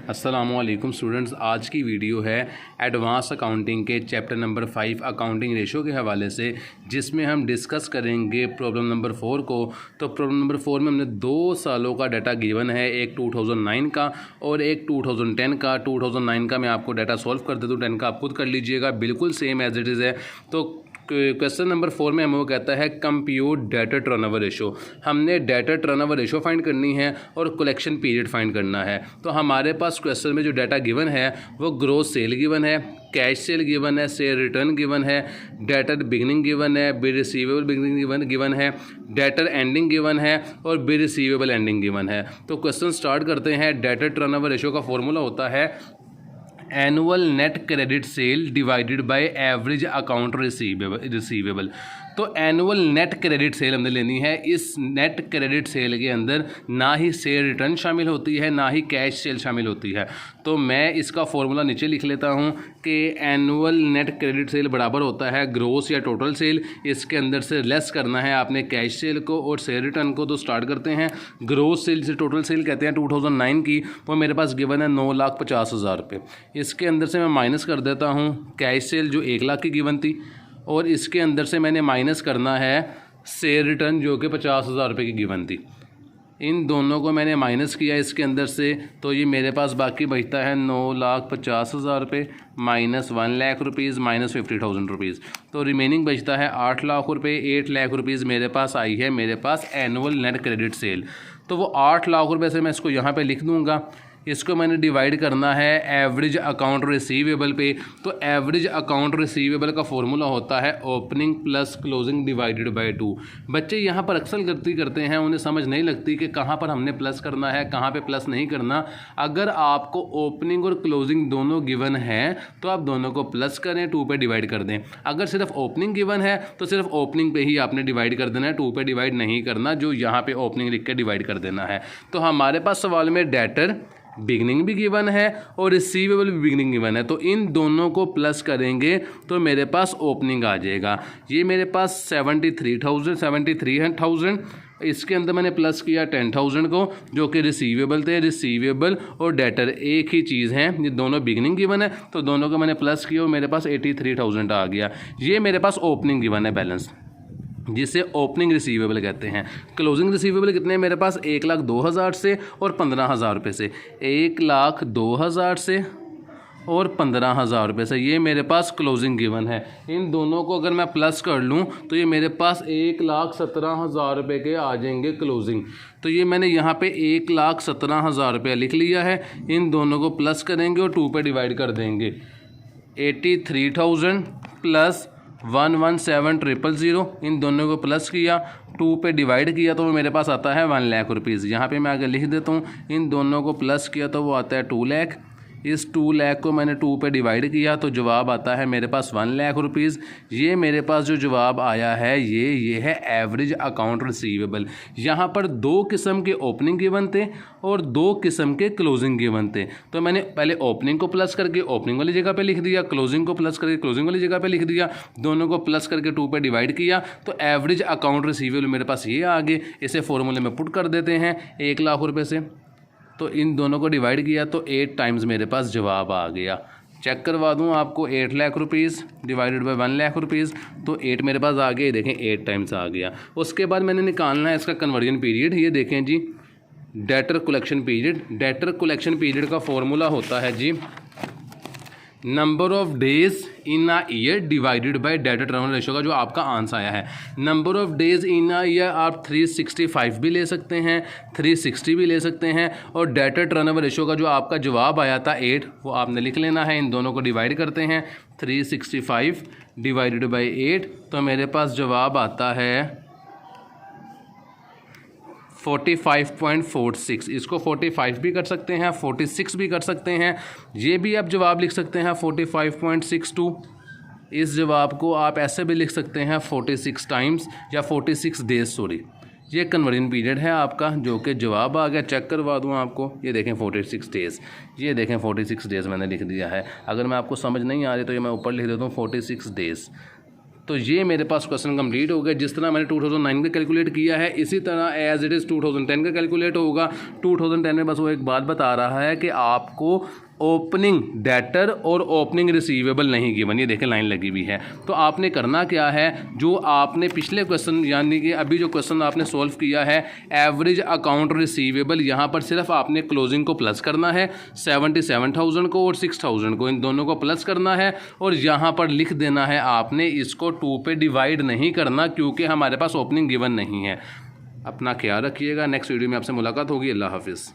अस्सलामुअलैकुम स्टूडेंट्स, आज की वीडियो है एडवांस अकाउंटिंग के चैप्टर नंबर 5 अकाउंटिंग रेशो के हवाले से, जिसमें हम डिस्कस करेंगे प्रॉब्लम नंबर 4 को। तो प्रॉब्लम नंबर 4 में हमने 2 सालों का डाटा गिवन है, एक 2009 का और एक 2010 का। 2009 का मैं आपको डाटा सॉल्व कर देता हूँ, 10 का आप खुद कर लीजिएगा, बिल्कुल सेम एज इट इज़ है। तो क्वेश्चन नंबर 4 में हमें वो कहता है कंप्यूट डेटर टर्नओवर रेशो। हमने डेटर टर्नओवर रेशो फाइंड करनी है और कलेक्शन पीरियड फाइंड करना है। तो हमारे पास क्वेश्चन में जो डाटा गिवन है वो ग्रोस सेल गिवन है, कैश सेल गिवन है, सेल रिटर्न गिवन है, डेटर बिगनिंग गिवन है, बिल रिसीवेबल बिगनिंग गिवन है, डेटर एंडिंग गिवन है और बिल रिसीवेबल एंडिंग गिवन है। तो क्वेश्चन स्टार्ट करते हैं। डेटर टर्नओवर रेशो का फॉर्मूला होता है annual net credit sale divided by average account receivable. तो एनुअल नेट क्रेडिट सेल हमने लेनी है। इस नेट क्रेडिट सेल के अंदर ना ही सेल रिटर्न शामिल होती है, ना ही कैश सेल शामिल होती है। तो मैं इसका फॉर्मूला नीचे लिख लेता हूँ कि एनुअल नेट क्रेडिट सेल बराबर होता है ग्रोस या टोटल सेल। इसके अंदर से लेस करना है आपने कैश सेल को और सेल रिटर्न को। तो स्टार्ट करते हैं। ग्रोस सेल से टोटल सेल कहते हैं 2009 की, वो मेरे पास गिवन है 9,50,000 रुपये। इसके अंदर से मैं माइनस कर देता हूँ कैश सेल जो 1 लाख की गिवन थी, और इसके अंदर से मैंने माइनस करना है सेल रिटर्न जो कि 50,000 रुपये की गिवन थी। इन दोनों को मैंने माइनस किया इसके अंदर से, तो ये मेरे पास बाकी बचता है 9,50,000 रुपये minus 1 lakh rupees minus 50,000 rupees. तो रिमेनिंग बचता है 8 लाख रुपये। 8 लाख रुपीज़ मेरे पास आई है मेरे पास एनुअल नेट क्रेडिट सेल। तो वो 8 लाख रुपये से मैं इसको यहाँ पे लिख दूँगा। इसको मैंने डिवाइड करना है एवरेज अकाउंट रिसीवेबल पे। तो एवरेज अकाउंट रिसीवेबल का फॉर्मूला होता है opening plus closing divided by 2। बच्चे यहाँ पर अक्सर गलती करते हैं, उन्हें समझ नहीं लगती कि कहाँ पर हमने प्लस करना है, कहाँ पे प्लस नहीं करना। अगर आपको ओपनिंग और क्लोजिंग दोनों गिवन है तो आप दोनों को प्लस करें, 2 पे डिवाइड कर दें। अगर सिर्फ ओपनिंग गिवन है तो सिर्फ ओपनिंग पे ही आपने डिवाइड कर देना है, 2 पे डिवाइड नहीं करना, जो यहाँ पे ओपनिंग लिख के डिवाइड कर देना है। तो हमारे पास सवाल में डेटर बिगनिंग भी गिवन है और रिसीवेबल भी बिगनिंग गिवन है। तो इन दोनों को प्लस करेंगे तो मेरे पास ओपनिंग आ जाएगा। ये मेरे पास 73,000 इसके अंदर मैंने प्लस किया 10,000 को, जो कि रिसीवेबल थे। रिसीवेबल और डेटर एक ही चीज़ है, ये दोनों बिगनिंग गिवन है, तो दोनों को मैंने प्लस किया और मेरे पास 83,000 आ गया। ये मेरे पास ओपनिंग गिवन है बैलेंस, जिसे ओपनिंग रिसीवेबल कहते हैं। क्लोजिंग रिसीवेबल कितने हैं मेरे पास? 1,02,000 से और 15,000 रुपये से। 1,02,000 से और 15,000 रुपये से, ये मेरे पास क्लोजिंग गिवन है। इन दोनों को अगर मैं प्लस कर लूँ तो ये मेरे पास 1,17,000 रुपये के आ जाएंगे क्लोजिंग। तो ये मैंने यहाँ पे 1,17,000 रुपये लिख लिया है। इन दोनों को प्लस करेंगे और 2 पे डिवाइड कर देंगे। 83,000 प्लस 117,000, इन दोनों को प्लस किया, 2 पे डिवाइड किया तो वो मेरे पास आता है 1 लाख रुपीज़। यहाँ पे मैं आगे लिख देता हूँ, इन दोनों को प्लस किया तो वो आता है 2 लाख। इस 2 लाख को मैंने 2 पे डिवाइड किया तो जवाब आता है मेरे पास 1 लाख रुपीज़। ये मेरे पास जो जवाब आया है ये है एवरेज अकाउंट रिसीवेबल। यहाँ पर 2 किस्म के ओपनिंग गिवन थे और 2 किस्म के क्लोजिंग गिवन थे। तो मैंने पहले ओपनिंग को प्लस करके ओपनिंग वाली जगह पे लिख दिया, क्लोजिंग को प्लस करके क्लोजिंग वाली जगह पे लिख दिया, दोनों को प्लस करके 2 पे डिवाइड किया तो एवरेज अकाउंट रिसीवेबल मेरे पास ये आ गए। इसे फॉर्मूले में पुट कर देते हैं 1 लाख रुपये से। तो इन दोनों को डिवाइड किया तो 8 टाइम्स मेरे पास जवाब आ गया। चेक करवा दूं आपको, 8 lakh rupees divided by 1 lakh rupees, तो 8 मेरे पास आ गए। देखें 8 टाइम्स आ गया। उसके बाद मैंने निकालना है इसका कन्वर्जन पीरियड। ये देखें जी, debtor collection period. Debtor collection period का फॉर्मूला होता है जी number of days in a year divided by debtor turnover ratio का जो आपका आंसर आया है। Number of days in a year आप 365 भी ले सकते हैं, 360 भी ले सकते हैं, और डेटर टर्नओवर रेशो का जो आपका जवाब आया था 8, वो आपने लिख लेना है। इन दोनों को डिवाइड करते हैं, 365 डिवाइडेड बाय 8, तो मेरे पास जवाब आता है 45.46। इसको 45 भी कर सकते हैं, 46 भी कर सकते हैं, ये भी आप जवाब लिख सकते हैं 45.62। इस जवाब को आप ऐसे भी लिख सकते हैं 46 टाइम्स या 46 डेज, सॉरी। ये कन्वर्जन पीरियड है आपका, जो कि जवाब आ गया। चेक करवा दूँ आपको, ये देखें 46 डेज़, ये देखें 46 डेज़ मैंने लिख दिया है। अगर मैं आपको समझ नहीं आ रही तो ये मैं ऊपर लिख देता हूँ 46 डेज़। तो ये मेरे पास क्वेश्चन कंप्लीट हो गया। जिस तरह मैंने 2009 का कैलकुलेट किया है इसी तरह एज इट इज़ 2010 का कैलकुलेट होगा। 2010 में बस वो एक बात बता रहा है कि आपको ओपनिंग डेटर और ओपनिंग रिसीवेबल नहीं गिवन, ये देखें लाइन लगी हुई है। तो आपने करना क्या है, जो आपने पिछले क्वेश्चन यानी कि अभी जो क्वेश्चन आपने सॉल्व किया है एवरेज अकाउंट रिसीवेबल, यहाँ पर सिर्फ आपने क्लोजिंग को प्लस करना है 77,000 को और 6,000 को, इन दोनों को प्लस करना है और यहाँ पर लिख देना है आपने, इसको 2 पे डिवाइड नहीं करना क्योंकि हमारे पास ओपनिंग गिवन नहीं है। अपना ख्याल रखिएगा। नेक्स्ट वीडियो में आपसे मुलाकात होगी। अल्लाह हाफिज़।